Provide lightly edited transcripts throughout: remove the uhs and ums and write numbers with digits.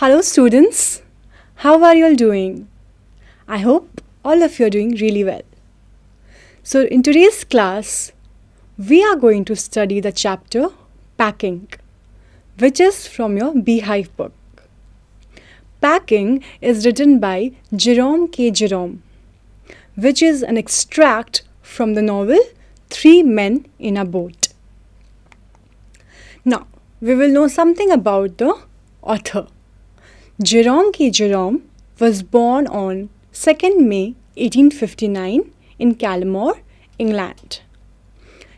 Hello students, how are you all doing? I hope all of you are doing really well. So in today's class, we are going to study the chapter Packing, which is from your Beehive book. Packing is written by Jerome K. Jerome, which is an extract from the novel Three Men in a Boat. Now, we will know something about the author. Jerome K. Jerome was born on 2nd May 1859 in Calmore, England.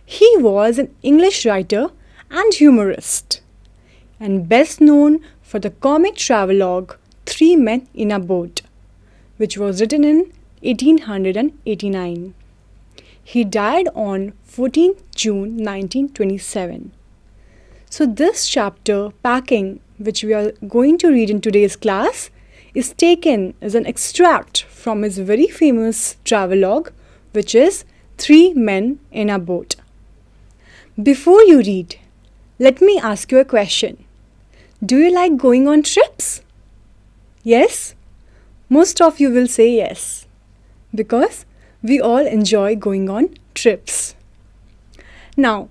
He was an English writer and humorist, and best known for the comic travelogue Three Men in a Boat, which was written in 1889. He died on 14th June 1927. So this chapter, Packing, which we are going to read in today's class, is taken as an extract from his very famous travelogue, which is Three Men in a Boat. Before you read, let me ask you a question. Do you like going on trips? Yes? Most of you will say yes, because we all enjoy going on trips. Now,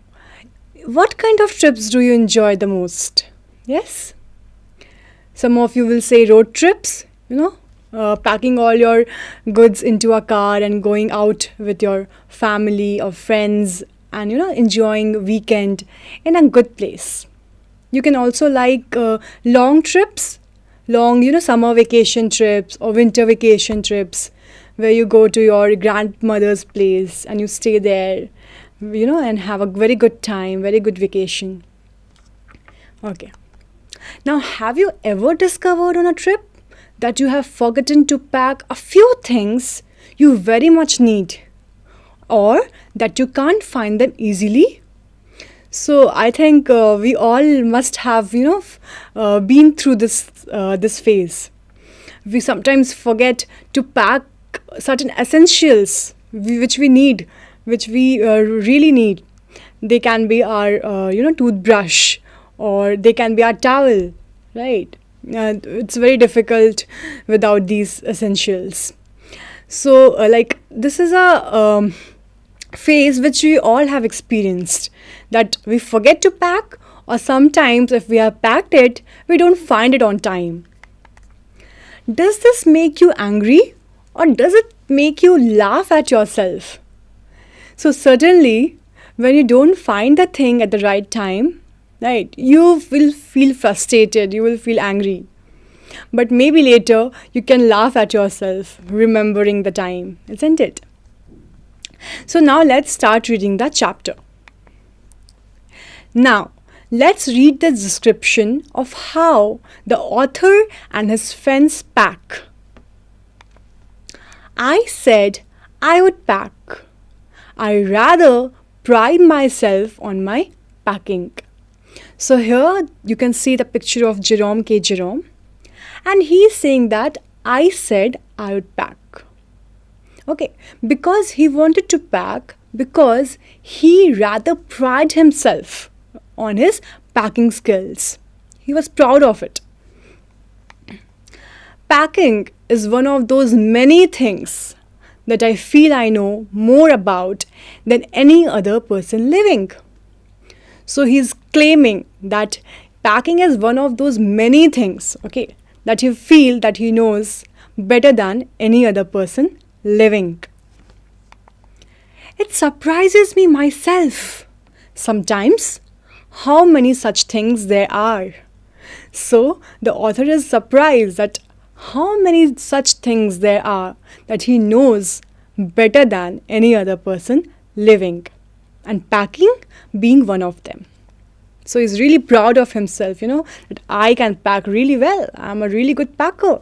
what kind of trips do you enjoy the most? Yes? Some of you will say road trips, packing all your goods into a car and going out with your family or friends and, enjoying weekend in a good place. You can also like long trips, summer vacation trips or winter vacation trips where you go to your grandmother's place and you stay there, and have a very good time, very good vacation. Okay. Now, have you ever discovered on a trip that you have forgotten to pack a few things you very much need, or that you can't find them easily? So I think we all must have, been through this phase. We sometimes forget to pack certain essentials which we need, which we really need. They can be our, toothbrush, or they can be our towel, right? It's very difficult without these essentials. So, this is a phase which we all have experienced, that we forget to pack, or sometimes if we have packed it, we don't find it on time. Does this make you angry, or does it make you laugh at yourself? So certainly, when you don't find the thing at the right time, right, you will feel frustrated, you will feel angry. But maybe later, you can laugh at yourself, remembering the time, isn't it? So now let's start reading the chapter. Now, let's read the description of how the author and his friends pack. I said I would pack. I rather pride myself on my packing. So here you can see the picture of Jerome K. Jerome, and he's saying that I said I would pack. Okay, because he wanted to pack, because he rather prided himself on his packing skills. He was proud of it. Packing is one of those many things that I feel I know more about than any other person living. So he's claiming that packing is one of those many things, that he feels that he knows better than any other person living. It surprises me myself sometimes how many such things there are. So the author is surprised that how many such things there are that he knows better than any other person living, and packing being one of them. So he's really proud of himself, that I can pack really well. I'm a really good packer.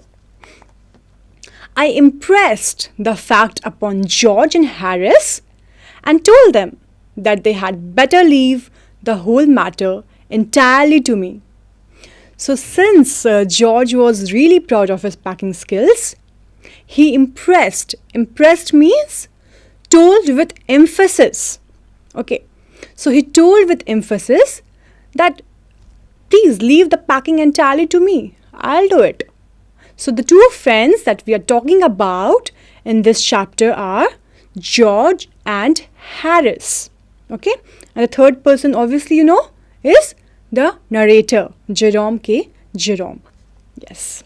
I impressed the fact upon George and Harris and told them that they had better leave the whole matter entirely to me. So since George was really proud of his packing skills, he impressed means told with emphasis. So he told with emphasis that please leave the packing entirely to me. I'll do it. So the two friends that we are talking about in this chapter are George and Harris. Okay? And the third person, obviously, is the narrator, Jerome K. Jerome. Yes.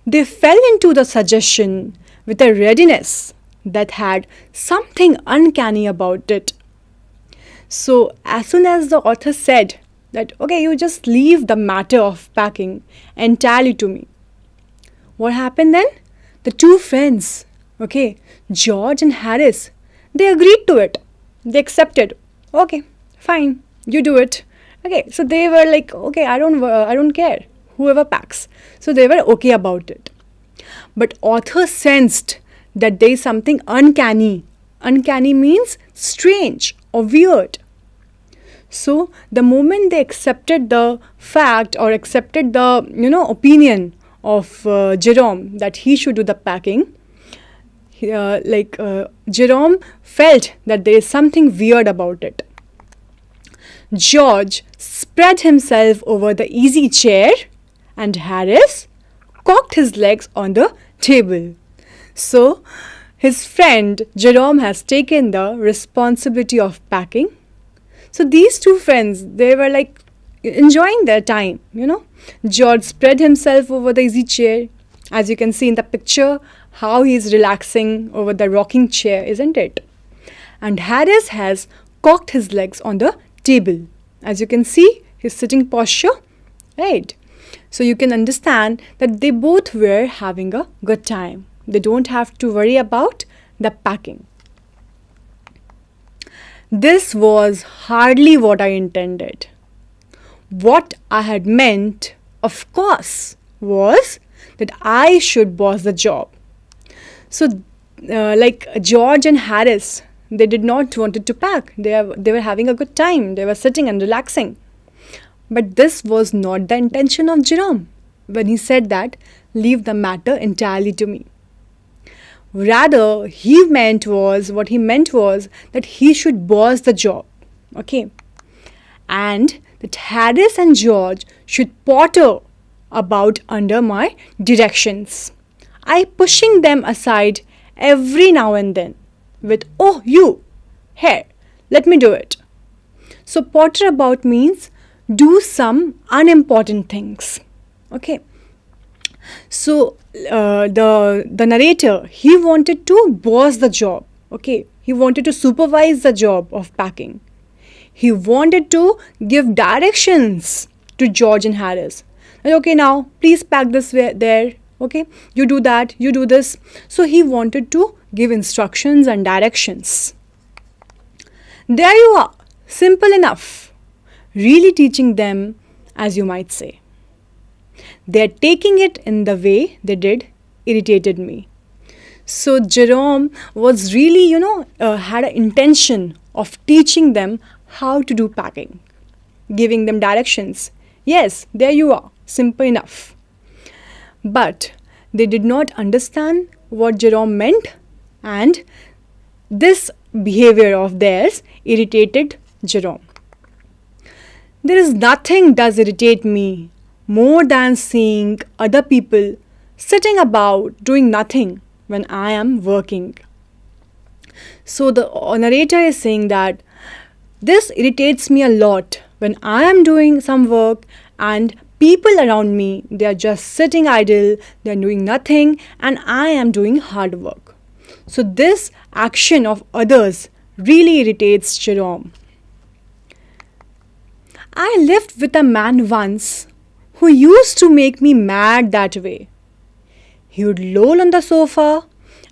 They fell into the suggestion with a readiness that had something uncanny about it. So as soon as the author said that, okay, you just leave the matter of packing entirely to me, what happened then? The two friends, okay, George and Harris, they agreed to it. They accepted. Okay, fine, you do it. Okay, so they were like, okay, I don't care, whoever packs. So they were okay about it. But author sensed that there is something uncanny. Uncanny means strange or weird. So the moment they accepted the fact or accepted the opinion of Jerome that he should do the packing, Jerome felt that there is something weird about it. George spread himself over the easy chair and Harris cocked his legs on the table. So his friend Jerome has taken the responsibility of packing. So these two friends, they were like enjoying their time. George spread himself over the easy chair. As you can see in the picture, how he is relaxing over the rocking chair, isn't it? And Harris has cocked his legs on the table. As you can see, his sitting posture, right? So you can understand that they both were having a good time. They don't have to worry about the packing. This was hardly what I intended. What I had meant, of course, was that I should boss the job. So, George and Harris, they did not wanted to pack. They were having a good time. They were sitting and relaxing. But this was not the intention of Jerome when he said that, leave the matter entirely to me. Rather, what he meant was that he should boss the job. Okay. And that Harris and George should potter about under my directions. I pushing them aside every now and then with, oh, you, here, let me do it. So potter about means do some unimportant things. Okay. So the narrator, he wanted to boss the job. Okay. He wanted to supervise the job of packing. He wanted to give directions to George and Harris. Okay, now please pack this there. Okay, you do that, you do this. So he wanted to give instructions and directions. There you are, simple enough. Really teaching them, as you might say. They're taking it in the way they did, irritated me. So Jerome was really, had an intention of teaching them how to do packing, giving them directions. Yes, there you are, simple enough. But they did not understand what Jerome meant, and this behavior of theirs irritated Jerome. There is nothing does irritate me more than seeing other people sitting about doing nothing when I am working. So the narrator is saying that this irritates me a lot when I am doing some work and people around me, they are just sitting idle, they are doing nothing, and I am doing hard work. So this action of others really irritates Jerome. I lived with a man once who used to make me mad that way. He would loll on the sofa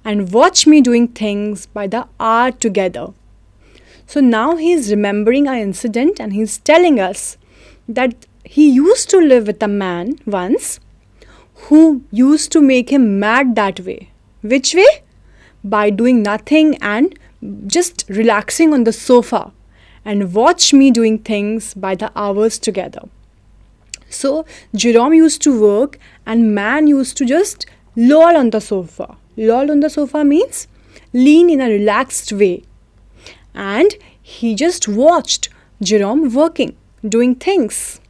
and watch me doing things by the hour together. So now he is remembering our incident and he is telling us that he used to live with a man once who used to make him mad that way. Which way? By doing nothing and just relaxing on the sofa and watch me doing things by the hours together. So Jerome used to work and man used to just loll on the sofa. Loll on the sofa means lean in a relaxed way. And he just watched Jerome working, doing things.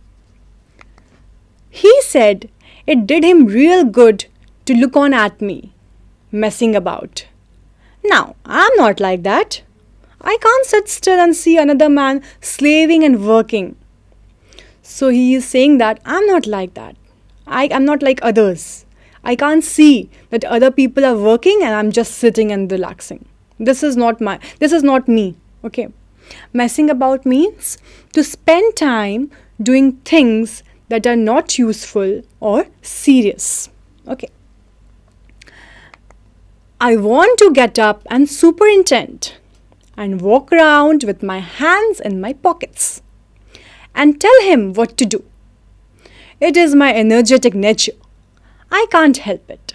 He said it did him real good to look on at me, messing about. Now, I'm not like that. I can't sit still and see another man slaving and working. So he is saying that I'm not like that. I am not like others. I can't see that other people are working and I'm just sitting and relaxing. This is not me. Okay. Messing about means to spend time doing things that are not useful or serious. Okay. I want to get up and superintend and walk around with my hands in my pockets and tell him what to do. It is my energetic nature. I can't help it.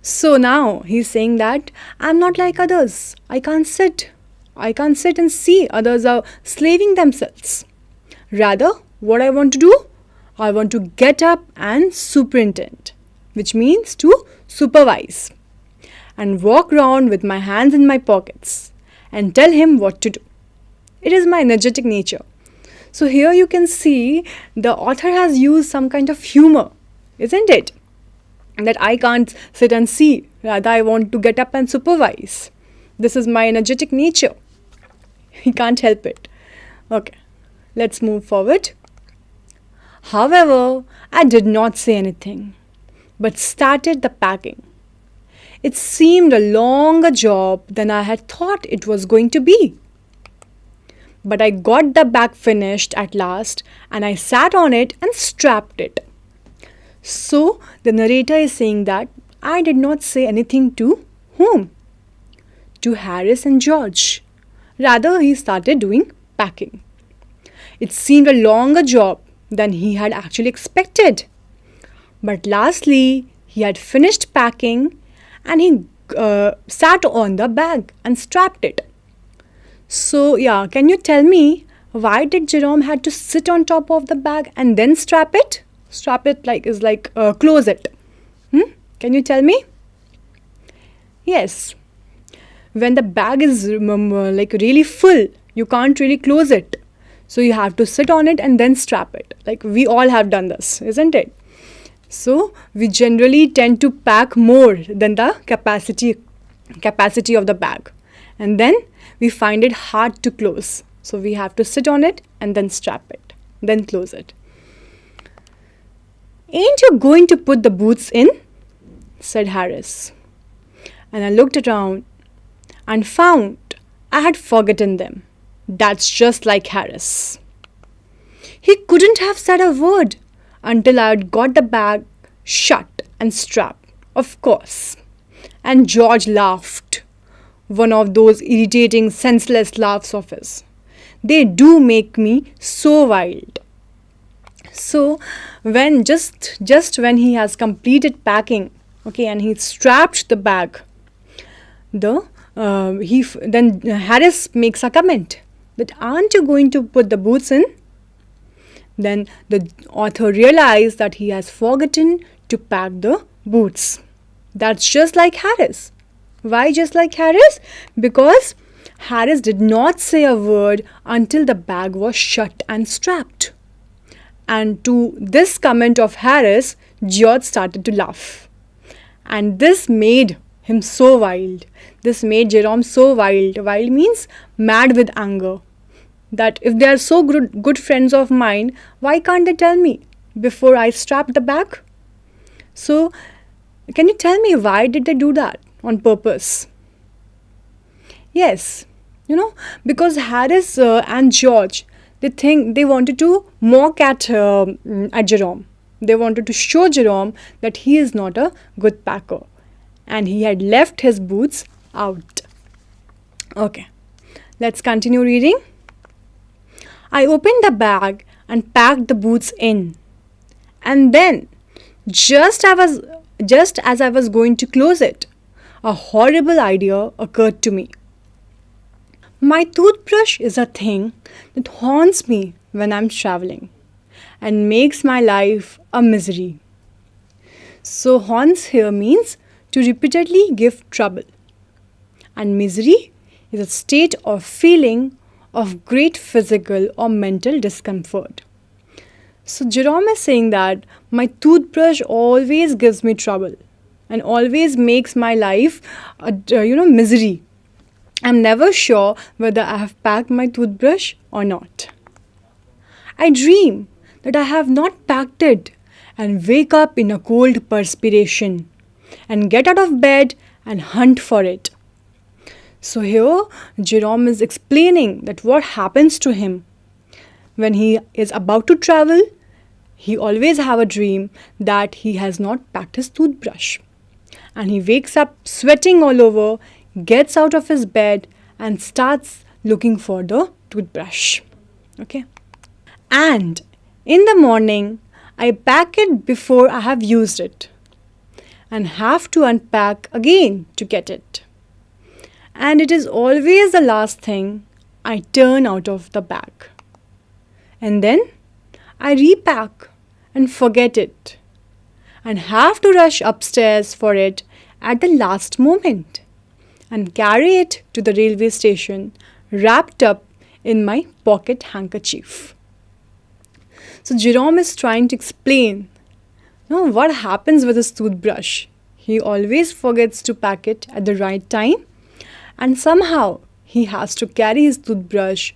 So now he's saying that I'm not like others. I can't sit and see others are slaving themselves. Rather, what I want to do? I want to get up and superintend, which means to supervise, and walk around with my hands in my pockets and tell him what to do. It is my energetic nature. So here you can see the author has used some kind of humor, isn't it? That I can't sit and see, rather I want to get up and supervise. This is my energetic nature. He can't help it. Okay, let's move forward. However, I did not say anything, but started the packing. It seemed a longer job than I had thought it was going to be. But I got the bag finished at last and I sat on it and strapped it. So the narrator is saying that I did not say anything to whom? To Harris and George. Rather, he started doing packing. It seemed a longer job than he had actually expected. But lastly, he had finished packing and he sat on the bag and strapped it. So yeah, can you tell me why did Jerome had to sit on top of the bag and then strap it? Strap it like close it. Can you tell me? Yes. When the bag is really full, you can't really close it. So you have to sit on it and then strap it. Like we all have done this, isn't it? So we generally tend to pack more than the capacity of the bag. And then we find it hard to close. So we have to sit on it and then strap it, then close it. Ain't you going to put the boots in? Said Harris. And I looked around and found I had forgotten them. That's just like Harris. He couldn't have said a word until I had got the bag shut and strapped, of course. And George laughed. One of those irritating, senseless laughs of his. They do make me so wild. So when just when he has completed packing, okay, and he strapped the bag, then Harris makes a comment that aren't you going to put the boots in? Then the author realized that he has forgotten to pack the boots. That's just like Harris. Why just like Harris? Because Harris did not say a word until the bag was shut and strapped. And to this comment of Harris, George started to laugh. And this made him so wild. This made Jerome so wild. Wild means mad with anger. That if they are so good friends of mine, why can't they tell me before I strap the bag? So, can you tell me why did they do that on purpose? Yes, because Harris and George, they wanted to mock at Jerome. They wanted to show Jerome that he is not a good packer and he had left his boots out. Okay, let's continue reading. I opened the bag and packed the boots in. And then, just as I was going to close it, a horrible idea occurred to me. My toothbrush is a thing that haunts me when I'm traveling and makes my life a misery. So haunts here means to repeatedly give trouble. And misery is a state of feeling of great physical or mental discomfort. So Jerome is saying that my toothbrush always gives me trouble and always makes my life misery. I'm never sure whether I have packed my toothbrush or not. I dream that I have not packed it and wake up in a cold perspiration and get out of bed and hunt for it. So here Jerome is explaining that what happens to him when he is about to travel. He always have a dream that he has not packed his toothbrush. And he wakes up sweating all over, gets out of his bed and starts looking for the toothbrush. Okay. And in the morning, I pack it before I have used it and have to unpack again to get it. And it is always the last thing I turn out of the bag. And then I repack and forget it and have to rush upstairs for it at the last moment and carry it to the railway station wrapped up in my pocket handkerchief. So Jerome is trying to explain what happens with his toothbrush. He always forgets to pack it at the right time and somehow he has to carry his toothbrush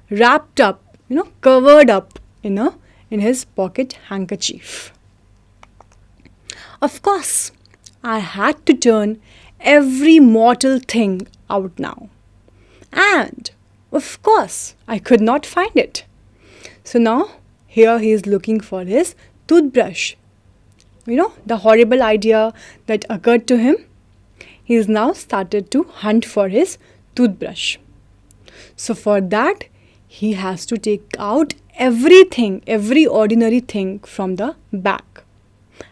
wrapped up, covered up in his pocket handkerchief. Of course, I had to turn every mortal thing out now. And of course, I could not find it. So now, here he is looking for his toothbrush. The horrible idea that occurred to him. He is now started to hunt for his toothbrush. So for that, he has to take out everything, every ordinary thing from the bag.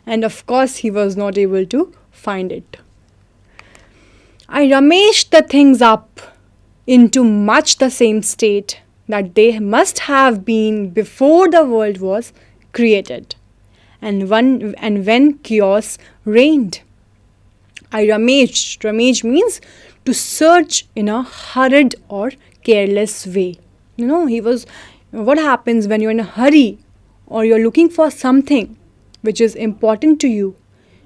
And of course, he was not able to find it. I rummaged the things up into much the same state that they must have been before the world was created and when chaos reigned. I rummaged. Rummage means to search in a hurried or careless way. What happens when you're in a hurry or you're looking for something which is important to you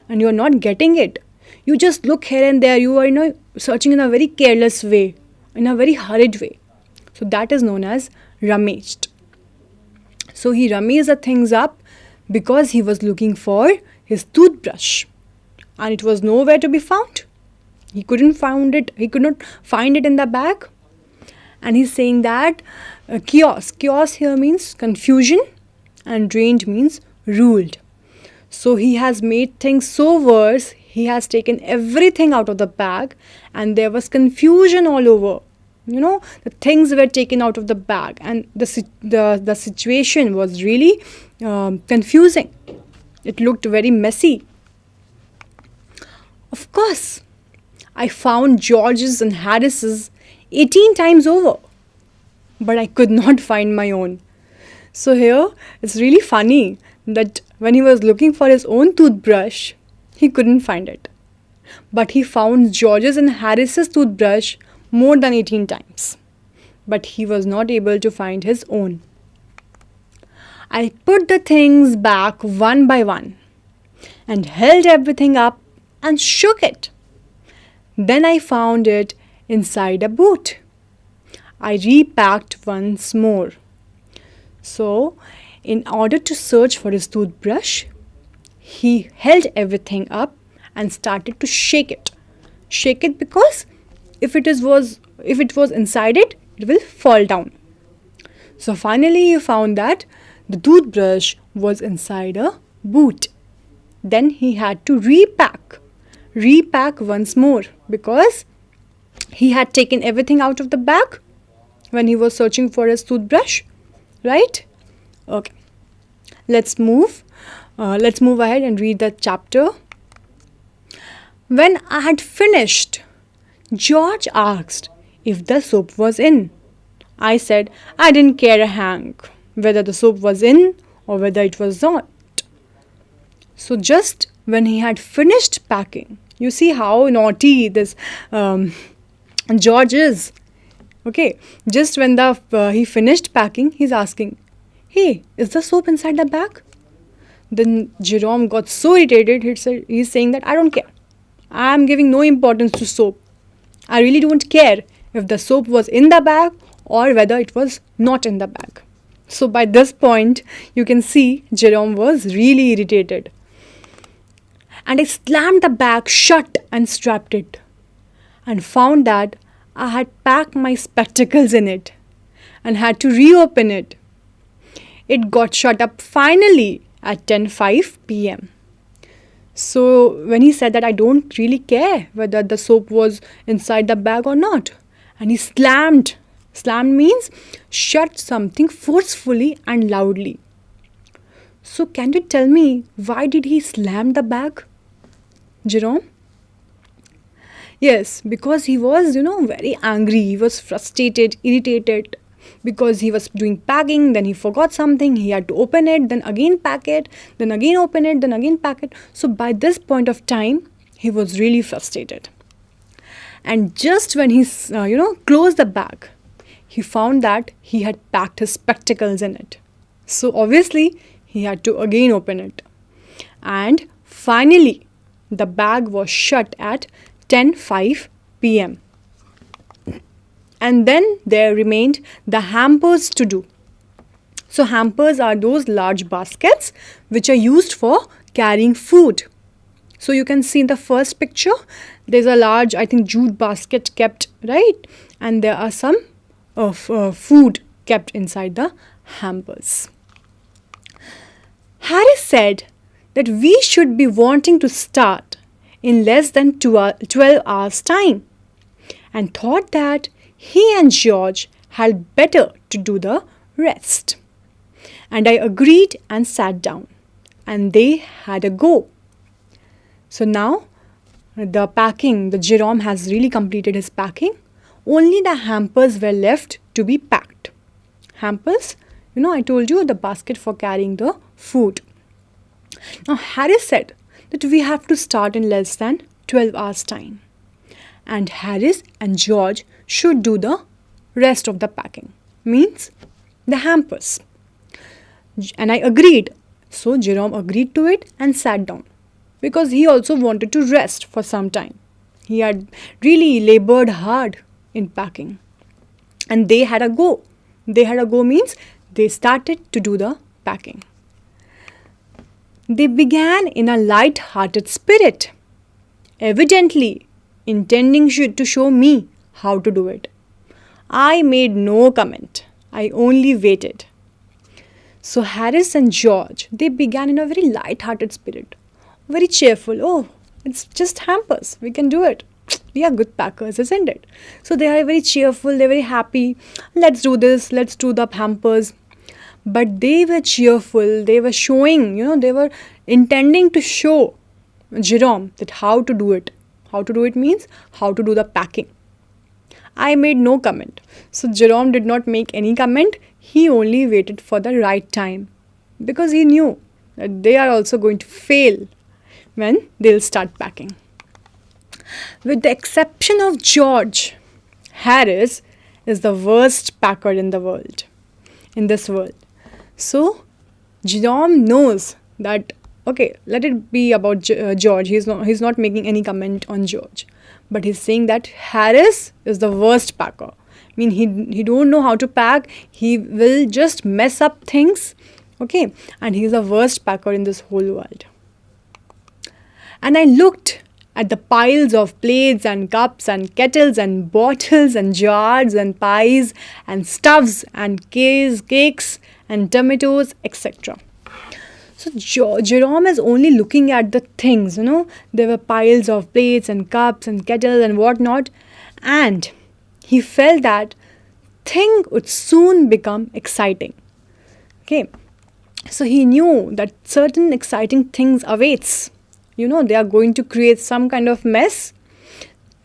and you're not getting it. You just look here and there. You are searching in a very careless way, in a very hurried way. So that is known as rummaged. So he rummaged the things up because he was looking for his toothbrush and it was nowhere to be found. He couldn't find it. He could not find it in the bag. And he's saying that chaos. Chaos here means confusion and drained means ruled. So he has made things so worse. He has taken everything out of the bag and there was confusion all over. The things were taken out of the bag and the situation was really confusing. It looked very messy. Of course, I found George's and Harris's 18 times over, but I could not find my own. So here, it's really funny that when he was looking for his own toothbrush, he couldn't find it. But he found George's and Harris's toothbrush more than 18 times. But he was not able to find his own. I put the things back one by one and held everything up and shook it. Then I found it inside a boot. I repacked once more. So, in order to search for his toothbrush, he held everything up and started to shake it. Shake it because if it was inside it, it will fall down. So finally he found that the toothbrush was inside a boot. Then he had to repack once more because he had taken everything out of the bag when he was searching for his toothbrush, right? Okay, let's move ahead and read the chapter. When I had finished, George asked if the soap was in. I said I didn't care a hang whether the soap was in or whether it was not. So just when he had finished packing, you see how naughty this George is. Okay, just when he finished packing, he's asking, "Hey, is the soap inside the bag?" Then Jerome got so irritated, he's saying that I don't care. I'm giving no importance to soap. I really don't care if the soap was in the bag or whether it was not in the bag. So by this point, you can see Jerome was really irritated. And I slammed the bag shut and strapped it and found that I had packed my spectacles in it and had to reopen it. It got shut up finally at 10:05 p.m. So when he said that I don't really care whether the soap was inside the bag or not, and he slammed means shut something forcefully and loudly. So can you tell me why did he slam the bag, Jerome? Yes, because he was, very angry. He was frustrated, irritated because he was doing packing, then he forgot something, he had to open it, then again pack it, then again open it, then again pack it. So by this point of time, he was really frustrated. And just when he, closed the bag, he found that he had packed his spectacles in it. So obviously, he had to again open it. And finally, the bag was shut at 10:05 p.m. And then there remained the hampers to do. So hampers are those large baskets which are used for carrying food. So you can see in the first picture, there's a large, I think, jute basket kept, right? And there are some food kept inside the hampers. Harris said that we should be wanting to start in less than 12 hours' time, and thought that he and George had better to do the rest. And I agreed and sat down, and they had a go. So now the Jerome has really completed his packing. Only the hampers were left to be packed. Hampers, I told you, the basket for carrying the food. Now Harris said that we have to start in less than 12 hours' time. And Harris and George should do the rest of the packing, means the hampers. And I agreed. So Jerome agreed to it and sat down because he also wanted to rest for some time. He had really labored hard in packing. And they had a go. They had a go means they started to do the packing. They began in a light-hearted spirit, evidently intending to show me how to do it. I made no comment. I only waited. So Harris and George, they began in a very light-hearted spirit, very cheerful. Oh, it's just hampers. We can do it. We are good packers, isn't it? So they are very cheerful. They're very happy. Let's do this. Let's do the hampers. But they were cheerful. They were showing, they were intending to show Jerome that how to do it. How to do it means how to do the packing. I made no comment. So Jerome did not make any comment. He only waited for the right time because he knew that they are also going to fail when they'll start packing. With the exception of George, Harris is the worst packer in this world. So Jerome knows that, okay, let it be about George. He's not making any comment on George. But he's saying that Harris is the worst packer. I mean, he don't know how to pack. He will just mess up things. Okay. And he's the worst packer in this whole world. And I looked at the piles of plates and cups and kettles and bottles and jars and pies and stuffs and cakes and tomatoes, etc. So Jerome is only looking at the things, There were piles of plates and cups and kettles and whatnot. And he felt that thing would soon become exciting. Okay. So he knew that certain exciting things awaits. They are going to create some kind of mess.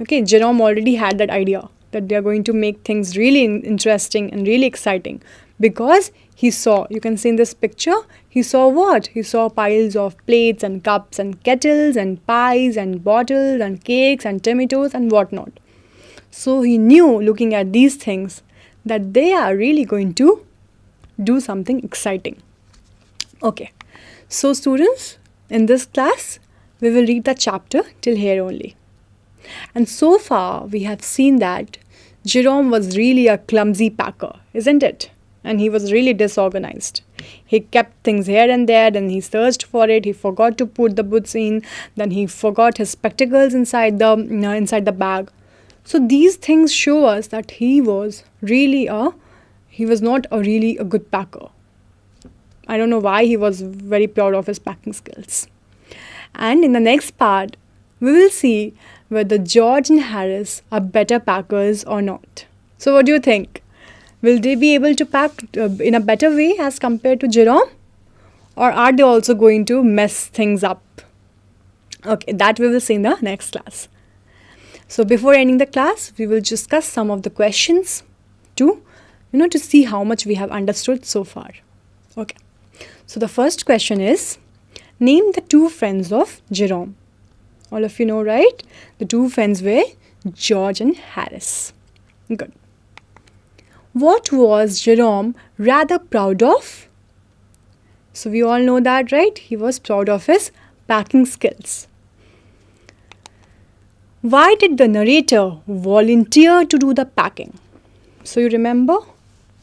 Okay, Jerome already had that idea that they are going to make things really interesting and really exciting because he saw, you can see in this picture, he saw what? He saw piles of plates and cups and kettles and pies and bottles and cakes and tomatoes and whatnot. So he knew, looking at these things, that they are really going to do something exciting. Okay, so students, in this class, we will read the chapter till here only. And so far, we have seen that Jerome was really a clumsy packer, isn't it? And he was really disorganized. He kept things here and there, then he searched for it, he forgot to put the boots in, then he forgot his spectacles inside the bag. So these things show us that he was not really a good packer. I don't know why he was very proud of his packing skills. And in the next part, we will see whether George and Harris are better packers or not. So what do you think? Will they be able to pack in a better way as compared to Jerome? Or are they also going to mess things up? Okay, that we will see in the next class. So before ending the class, we will discuss some of the questions to see how much we have understood so far. Okay. So the first question is, name the two friends of Jerome. All of you know, right? The two friends were George and Harris. Good. What was Jerome rather proud of? So we all know that, right? He was proud of his packing skills. Why did the narrator volunteer to do the packing? So you remember?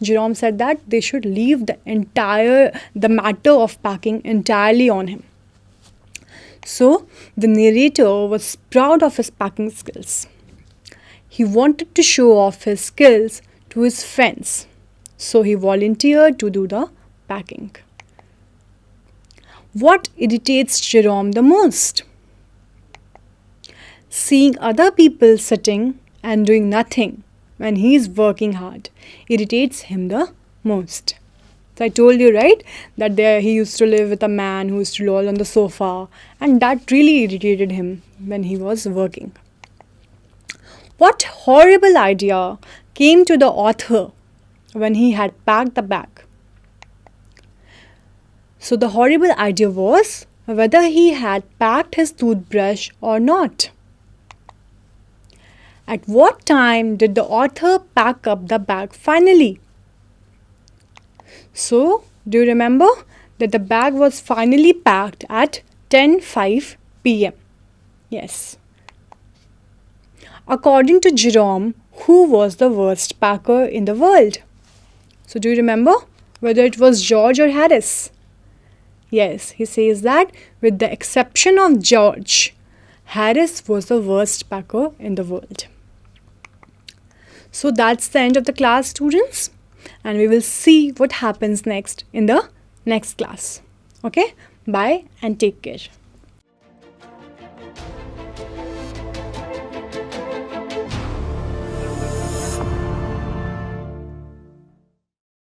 Jerome said that they should leave the matter of packing entirely on him. So the narrator was proud of his packing skills. He wanted to show off his skills to his friends. So he volunteered to do the packing. What irritates Jerome the most? Seeing other people sitting and doing nothing when he is working hard irritates him the most. So I told you, right, that he used to live with a man who used to loll on the sofa, and that really irritated him when he was working. What horrible idea came to the author when he had packed the bag? So the horrible idea was whether he had packed his toothbrush or not. At what time did the author pack up the bag finally? So, do you remember that the bag was finally packed at 10:05 p.m.? Yes. According to Jerome, who was the worst packer in the world? So, do you remember whether it was George or Harris? Yes, he says that with the exception of George, Harris was the worst packer in the world. So that's the end of the class, students. And we will see what happens next in the next class. Okay? Bye and take care.